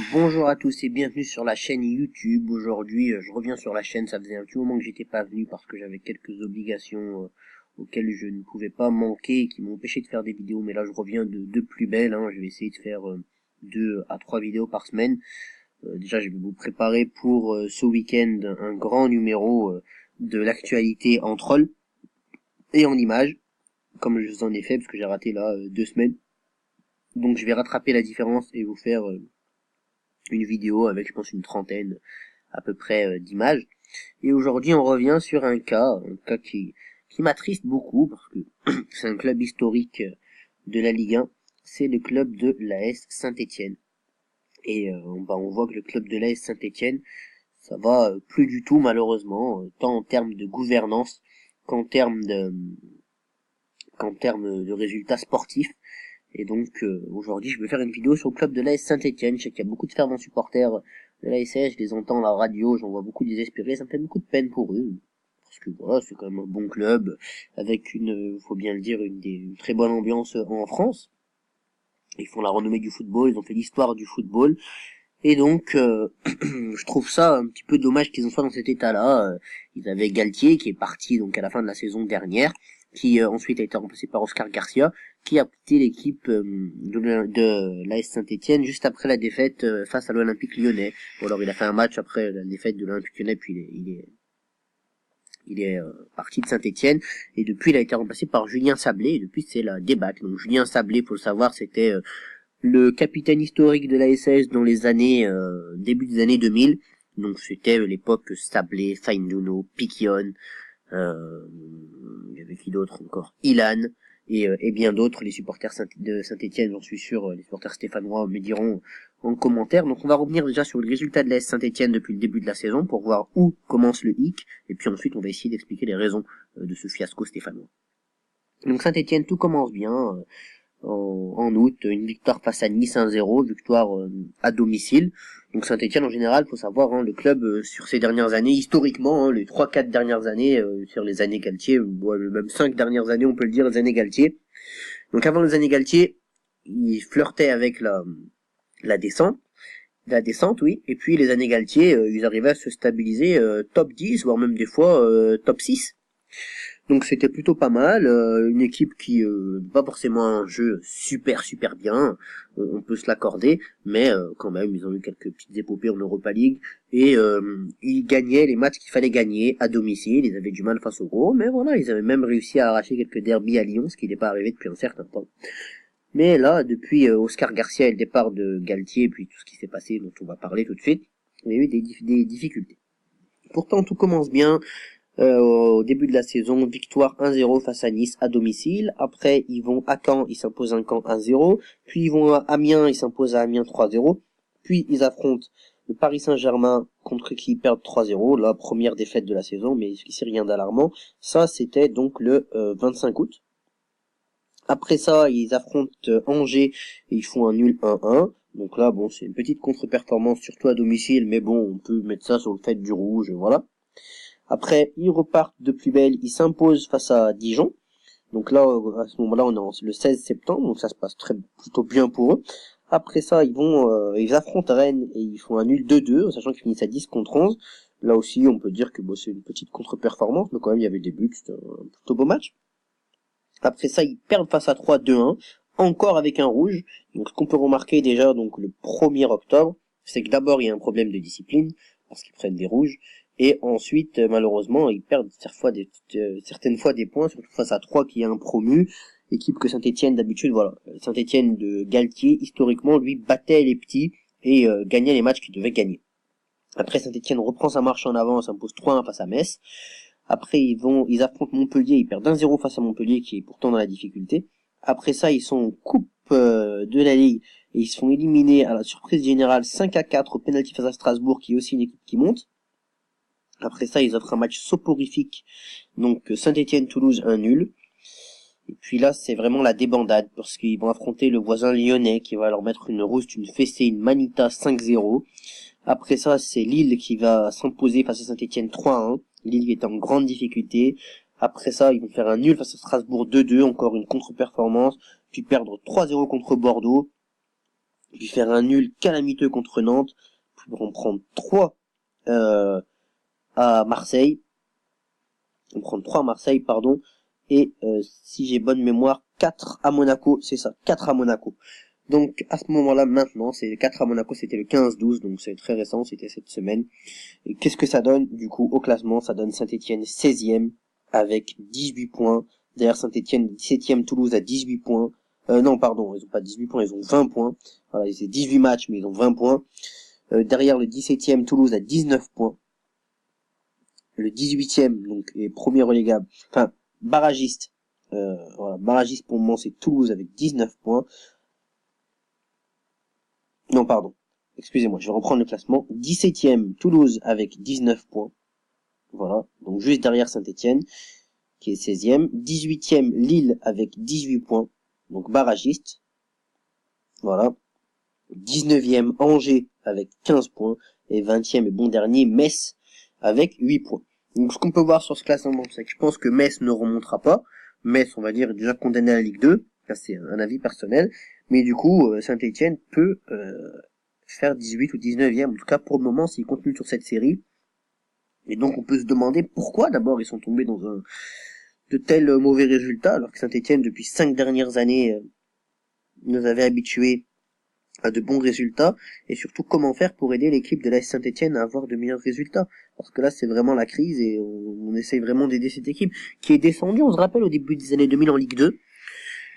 Bonjour à tous et bienvenue sur la chaîne YouTube. Aujourd'hui, je reviens sur la chaîne. Ça faisait un petit moment que j'étais pas venu parce que j'avais quelques obligations auxquelles je ne pouvais pas manquer et qui m'ont empêché de faire des vidéos. Mais là, je reviens de plus belle. Je vais essayer de faire 2 à 3 vidéos par semaine. Déjà, je vais vous préparer pour ce week-end un grand numéro de l'actualité en troll et en images, comme je vous en ai fait parce que j'ai raté là 2 semaines. Donc, je vais rattraper la différence et vous faire une vidéo avec, je pense, une trentaine à peu près d'images. Et aujourd'hui, on revient sur un cas qui m'attriste beaucoup parce que c'est un club historique de la Ligue 1. C'est le club de l'AS Saint-Étienne. Et on voit que le club de l'AS Saint-Étienne, ça va plus du tout malheureusement, tant en termes de gouvernance qu'en termes de résultats sportifs. Et donc aujourd'hui je vais faire une vidéo sur le club de l'AS Saint-Étienne. Je sais qu'il y a beaucoup de fervents supporters de l'ASS, je les entends à la radio, j'en vois beaucoup désespérés, ça me fait beaucoup de peine pour eux. Parce que voilà, c'est quand même un bon club, avec faut bien le dire, une très bonne ambiance en France. Ils font la renommée du football, ils ont fait l'histoire du football. Et donc je trouve ça un petit peu dommage qu'ils en soient dans cet état-là. Ils avaient Galtier qui est parti donc à la fin de la saison dernière, qui ensuite a été remplacé par Oscar Garcia, qui a quitté l'équipe de l'AS Saint-Étienne juste après la défaite face à l'Olympique Lyonnais. Bon, alors il a fait un match après la défaite de l'Olympique Lyonnais, puis il est parti de Saint-Étienne, et depuis il a été remplacé par Julien Sablé, et depuis c'est la débâcle. Donc Julien Sablé, faut le savoir, c'était le capitaine historique de l'ASS dans les années début des années 2000. Donc c'était l'époque Sablé, Fainduno, Piquion, il y avait qui d'autre encore, Ilan et bien d'autres. Les supporters de Saint-Étienne, j'en suis sûr, les supporters stéphanois me diront en commentaire. Donc on va revenir déjà sur le résultat de l'AS Saint-Étienne depuis le début de la saison pour voir où commence le hic, et puis ensuite on va essayer d'expliquer les raisons de ce fiasco stéphanois. Donc Saint-Étienne, tout commence bien. En août, une victoire face à Nice 1-0, victoire à domicile. Donc Saint-Étienne en général, faut savoir, le club sur ces dernières années, historiquement, les 3-4 dernières années, sur les années Galtier, même 5 dernières années, on peut le dire, les années Galtier. Donc avant les années Galtier, ils flirtaient avec la descente, oui, et puis les années Galtier, ils arrivaient à se stabiliser top 10, voire même des fois top 6. Donc c'était plutôt pas mal, une équipe qui pas forcément un jeu super bien, on peut se l'accorder, mais quand même ils ont eu quelques petites épopées en Europa League, et ils gagnaient les matchs qu'il fallait gagner à domicile. Ils avaient du mal face au gros, mais voilà, ils avaient même réussi à arracher quelques derbies à Lyon, ce qui n'est pas arrivé depuis un certain temps. Mais là, depuis Oscar Garcia et le départ de Galtier, et puis tout ce qui s'est passé, dont on va parler tout de suite, il y a eu des difficultés. Pourtant tout commence bien. Au début de la saison, victoire 1-0 face à Nice à domicile. Après, ils vont à Caen, ils s'imposent un Caen 1-0. Puis ils vont à Amiens, ils s'imposent à Amiens 3-0. Puis ils affrontent le Paris Saint-Germain, contre qui ils perdent 3-0. La première défaite de la saison, mais ici rien d'alarmant. Ça, c'était donc le 25 août. Après ça, ils affrontent Angers et ils font un nul 1-1. Donc là, bon, c'est une petite contre-performance, surtout à domicile, mais bon, on peut mettre ça sur le fait du rouge, voilà. Après, ils repartent de plus belle, ils s'imposent face à Dijon. Donc là, à ce moment-là, on est le 16 septembre, donc ça se passe plutôt bien pour eux. Après ça, ils affrontent Rennes et ils font un nul 2-2, sachant qu'ils finissent à 10 contre 11. Là aussi, on peut dire que c'est une petite contre-performance, mais quand même, il y avait des buts, c'était un plutôt beau match. Après ça, ils perdent face à 3 2-1, encore avec un rouge. Donc ce qu'on peut remarquer déjà, donc le 1er octobre, c'est que d'abord, il y a un problème de discipline, parce qu'ils prennent des rouges. Et ensuite, malheureusement, ils perdent certaines fois des points, surtout face à 3 qui est un promu, équipe que Saint-Étienne d'habitude, voilà. Saint-Étienne de Galtier, historiquement, lui, battait les petits et gagnait les matchs qu'il devait gagner. Après, Saint-Étienne reprend sa marche en avant, s'impose 3-1 face à Metz. Après, ils affrontent Montpellier, ils perdent 1-0 face à Montpellier, qui est pourtant dans la difficulté. Après ça, ils sont en coupe de la Ligue, et ils se font éliminer à la surprise générale 5-4 au pénalty face à Strasbourg, qui est aussi une équipe qui monte. Après ça, ils offrent un match soporifique, donc Saint-Étienne-Toulouse, un nul. Et puis là, c'est vraiment la débandade, parce qu'ils vont affronter le voisin lyonnais, qui va leur mettre une rouste, une fessée, une manita 5-0. Après ça, c'est Lille qui va s'imposer face à Saint-Étienne 3-1. Lille est en grande difficulté. Après ça, ils vont faire un nul face à Strasbourg 2-2, encore une contre-performance, puis perdre 3-0 contre Bordeaux. puis faire un nul calamiteux contre Nantes, puis en prendre 3 à Marseille, pardon, et si j'ai bonne mémoire, 4 à Monaco, c'est ça, 4 à Monaco. Donc à ce moment-là, maintenant, c'est 4 à Monaco, c'était le 15-12, donc c'est très récent, c'était cette semaine. Et qu'est-ce que ça donne, du coup, au classement? Ça donne Saint-Etienne 16e, avec 18 points. Derrière Saint-Etienne, 17e, Toulouse à 18 points. Non, pardon, ils ont pas 18 points, ils ont 20 points. Voilà, ils ont 18 matchs, mais ils ont 20 points. Derrière le 17e, Toulouse à 19 points. Le 18e, donc, est premier relégable, enfin, barragiste. Voilà, barragiste pour le moment, c'est Toulouse avec 19 points. Non, pardon. Excusez-moi, je vais reprendre le classement. 17e, Toulouse avec 19 points. Voilà, donc juste derrière Saint-Etienne, qui est 16e. 18e, Lille avec 18 points, donc barragiste. Voilà. 19e, Angers avec 15 points. Et 20e et bon dernier, Metz avec 8 points. Donc ce qu'on peut voir sur ce classement, c'est que je pense que Metz ne remontera pas. Metz, on va dire, est déjà condamné à la Ligue 2. Ça, c'est un avis personnel. Mais du coup, Saint-Etienne peut faire 18 ou 19e, en tout cas pour le moment, s'il continue sur cette série. Et donc on peut se demander pourquoi d'abord ils sont tombés dans de tels mauvais résultats, alors que Saint-Etienne, depuis 5 dernières années, nous avait habitués à de bons résultats, et surtout comment faire pour aider l'équipe de l'AS Saint-Etienne à avoir de meilleurs résultats. Parce que là, c'est vraiment la crise, et on essaye vraiment d'aider cette équipe, qui est descendue, on se rappelle, au début des années 2000 en Ligue 2,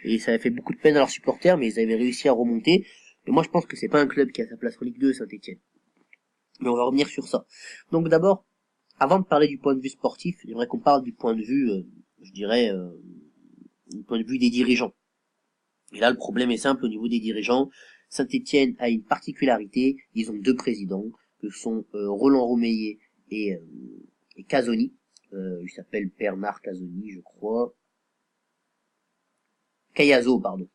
et ça a fait beaucoup de peine à leurs supporters, mais ils avaient réussi à remonter. Et moi, je pense que c'est pas un club qui a sa place en Ligue 2, Saint-Etienne. Mais on va revenir sur ça. Donc d'abord, avant de parler du point de vue sportif, j'aimerais qu'on parle du point de vue, je dirais, du point de vue des dirigeants. Et là, le problème est simple au niveau des dirigeants. Saint-Etienne a une particularité, ils ont 2 présidents, que sont Roland Romeillet et Casoni. Il s'appelle Bernard Casoni, je crois. Cayazo, pardon.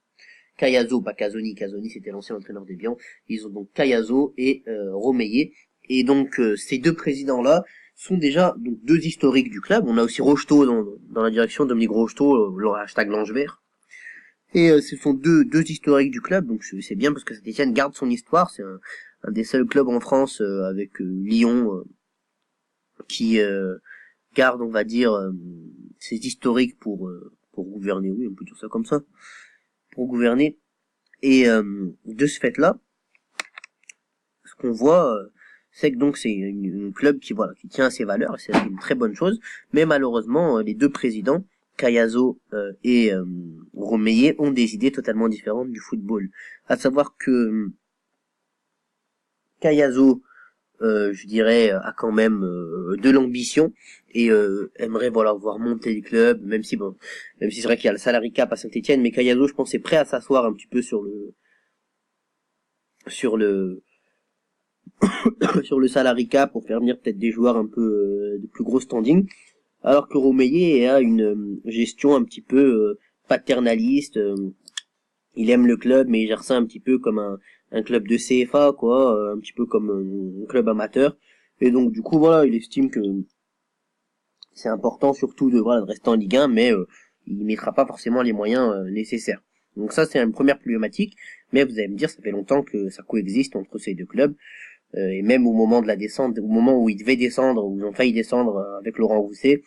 Cayazo, pas Casoni. Casoni, c'était l'ancien entraîneur d'Evian. Ils ont donc Cayazo et Romeillet. Et donc, ces 2 présidents-là sont déjà donc 2 historiques du club. On a aussi Rocheteau dans la direction, Dominique Rocheteau, le hashtag l'Ange Vert. Et ce sont deux historiques du club, donc c'est bien parce que Saint-Etienne garde son histoire. C'est un des seuls clubs en France avec Lyon qui garde, on va dire, ses historiques pour gouverner. Oui, on peut dire ça comme ça, pour gouverner. Et de ce fait-là, ce qu'on voit, c'est que donc c'est une club qui voilà qui tient à ses valeurs, et c'est une très bonne chose. Mais malheureusement, les 2 présidents, Cayazo et Romeillet, ont des idées totalement différentes du football. À savoir que Cayazo, je dirais, a quand même de l'ambition et aimerait voilà voir monter le club, même si c'est vrai qu'il y a le salary cap à Saint-Etienne, mais Cayazo, je pense, est prêt à s'asseoir un petit peu sur le sur le salary cap pour faire venir peut-être des joueurs un peu de plus gros standing. Alors que Romeillet a une gestion un petit peu paternaliste. Il aime le club, mais il gère ça un petit peu comme un club de CFA, quoi, un petit peu comme un club amateur. Et donc du coup, voilà, il estime que c'est important surtout de rester en Ligue 1, mais il mettra pas forcément les moyens nécessaires. Donc ça, c'est une première problématique. Mais vous allez me dire, ça fait longtemps que ça coexiste entre ces 2 clubs. Et même au moment de la descente, au moment où ils devaient descendre, où ils ont failli descendre avec Laurent Rousset,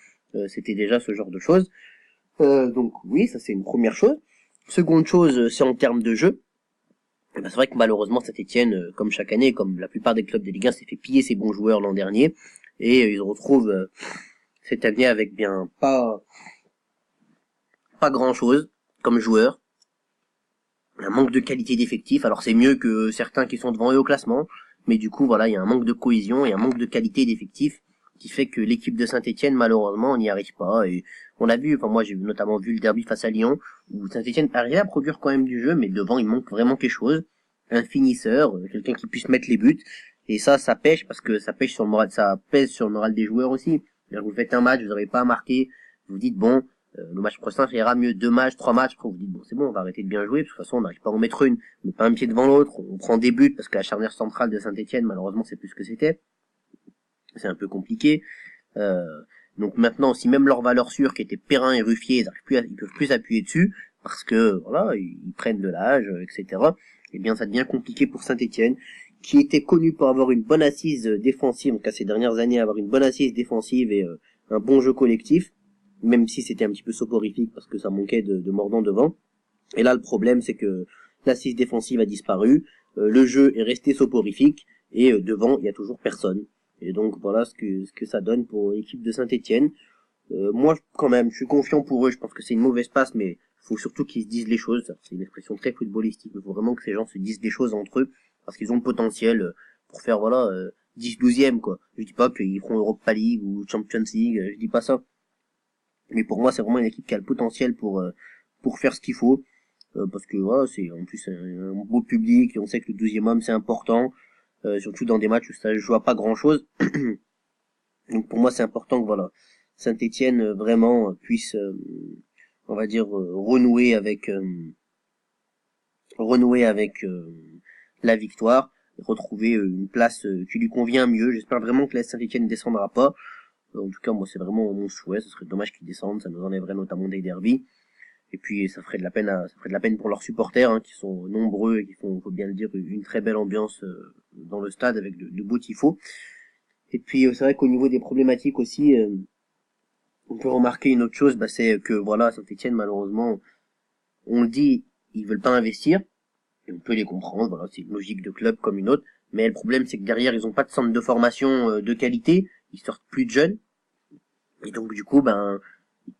c'était déjà ce genre de choses. Donc oui, ça c'est une première chose. Seconde chose, c'est en termes de jeu. Ben, c'est vrai que malheureusement Saint-Etienne, comme chaque année, comme la plupart des clubs de Ligue 1, s'est fait piller ses bons joueurs l'an dernier. Et ils se retrouvent cette année avec bien pas grand chose comme joueurs. Un manque de qualité d'effectif. Alors c'est mieux que certains qui sont devant eux au classement. Mais du coup, voilà, il y a un manque de cohésion et un manque de qualité d'effectif qui fait que l'équipe de Saint-Etienne, malheureusement, n'y arrive pas. Et on a vu, enfin moi j'ai notamment vu le derby face à Lyon, où Saint-Etienne arrive à produire quand même du jeu, mais devant il manque vraiment quelque chose. Un finisseur, quelqu'un qui puisse mettre les buts. Et ça pêche parce que ça pêche sur le moral, ça pèse sur le moral des joueurs aussi. Vous faites un match, vous n'arrivez pas à marquer, vous dites bon, le match prochain ça ira mieux, 2 matchs, 3 matchs, après vous dites bon c'est bon, on va arrêter de bien jouer, de toute façon on n'arrive pas à en mettre une, on met pas un pied devant l'autre, on prend des buts parce que la charnière centrale de Saint-Etienne malheureusement c'est plus ce que c'était. C'est un peu compliqué. Donc maintenant, si même leurs valeurs sûres qui étaient Perrin et Ruffier, ils peuvent plus appuyer dessus parce que voilà, ils prennent de l'âge, etc. eh bien ça devient compliqué pour Saint-Étienne, qui était connu pour avoir une bonne assise défensive, en tout cas ces dernières années, avoir une bonne assise défensive et un bon jeu collectif, même si c'était un petit peu soporifique parce que ça manquait de mordant devant. Et là, le problème, c'est que l'assise défensive a disparu, le jeu est resté soporifique, et devant, il y a toujours personne. Et donc, voilà ce que ça donne pour l'équipe de Saint-Étienne. Moi, quand même, je suis confiant pour eux, je pense que c'est une mauvaise passe, mais il faut surtout qu'ils se disent les choses. C'est une expression très footballistique, il faut vraiment que ces gens se disent des choses entre eux, parce qu'ils ont le potentiel pour faire, voilà, 10-12e, quoi. Je dis pas qu'ils feront Europa League ou Champions League, je dis pas ça. Mais pour moi, c'est vraiment une équipe qui a le potentiel pour faire ce qu'il faut. Parce que voilà, c'est en plus un beau public, et on sait que le 12e homme c'est important, surtout dans des matchs où ça joue à pas grand chose. Donc pour moi c'est important que voilà, Saint-Étienne vraiment puisse, on va dire, renouer avec la victoire, et retrouver une place qui lui convient mieux. J'espère vraiment que la Saint-Étienne ne descendra pas. En tout cas moi c'est vraiment mon souhait, ce serait dommage qu'ils descendent, ça nous enlèverait notamment des derbies. Et puis ça ferait de la peine pour leurs supporters, hein, qui sont nombreux et qui font, faut bien le dire, une très belle ambiance dans le stade avec de beaux tifos. Et puis c'est vrai qu'au niveau des problématiques aussi, on peut remarquer une autre chose, c'est que voilà, Saint-Étienne malheureusement, on le dit, ils veulent pas investir, et on peut les comprendre, voilà, c'est une logique de club comme une autre, mais le problème c'est que derrière ils ont pas de centre de formation de qualité, ils sortent plus de jeunes, et donc du coup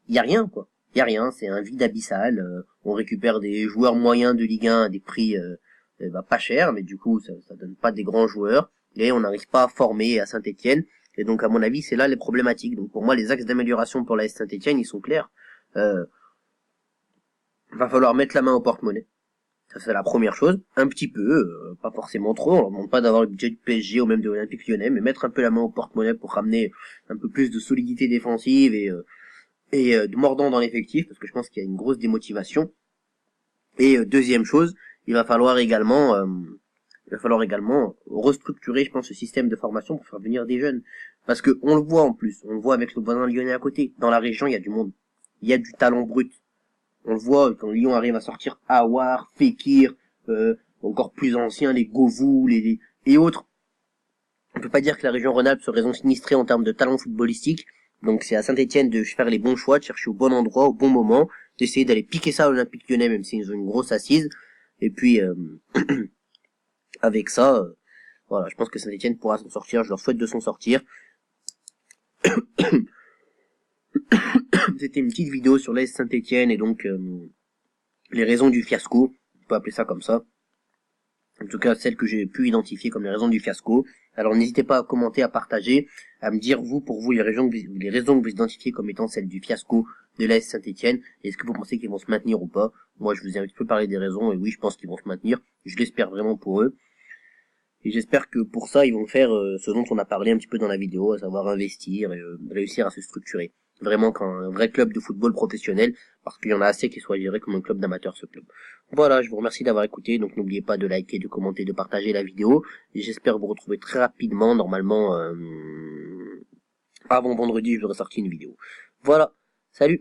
il y a rien, quoi. Il y a rien, c'est un vide abyssal. On récupère des joueurs moyens de Ligue 1 à des prix pas chers, mais du coup ça donne pas des grands joueurs, et on n'arrive pas à former à Saint-Étienne. Et donc à mon avis c'est là les problématiques. Donc pour moi les axes d'amélioration pour la Saint-Étienne ils sont clairs. Euh, Va falloir mettre la main au porte-monnaie. Ça c'est la première chose, un petit peu, pas forcément trop, on leur demande pas d'avoir le budget du PSG ou même de l'Olympique Lyonnais, mais mettre un peu la main au porte-monnaie pour ramener un peu plus de solidité défensive et de mordant dans l'effectif, parce que je pense qu'il y a une grosse démotivation. Et deuxième chose, il va falloir également restructurer, je pense, ce système de formation pour faire venir des jeunes, parce que on le voit en plus, on le voit avec le voisin lyonnais à côté. Dans la région, il y a du monde, il y a du talent brut. On le voit quand Lyon arrive à sortir Aouar, Fekir, encore plus anciens, les Govou, et autres. On peut pas dire que la région Rhône-Alpes soit raison sinistrée en termes de talent footballistique. Donc c'est à Saint-Étienne de faire les bons choix, de chercher au bon endroit, au bon moment, d'essayer d'aller piquer ça à l'Olympique Lyonnais, même s'ils ont une grosse assise. Et puis avec ça, voilà, je pense que Saint-Étienne pourra s'en sortir. Je leur souhaite de s'en sortir. C'était une petite vidéo sur l'AS Saint-Étienne et donc les raisons du fiasco. On peut appeler ça comme ça. En tout cas, celles que j'ai pu identifier comme les raisons du fiasco. Alors n'hésitez pas à commenter, à partager, à me dire vous, pour vous, les raisons que vous identifiez comme étant celles du fiasco de l'AS Saint-Étienne. Est-ce que vous pensez qu'ils vont se maintenir ou pas? Moi, je vous ai un petit peu parlé des raisons, et oui, je pense qu'ils vont se maintenir. Je l'espère vraiment pour eux. Et j'espère que pour ça, ils vont faire ce dont on a parlé un petit peu dans la vidéo, à savoir investir et réussir à se structurer. Vraiment qu'un vrai club de football professionnel, parce qu'il y en a assez qui soient gérés comme un club d'amateurs, ce club. Voilà, je vous remercie d'avoir écouté, donc n'oubliez pas de liker, de commenter, de partager la vidéo, et j'espère vous retrouver très rapidement, normalement, avant vendredi, je vais ressortir une vidéo. Voilà, salut!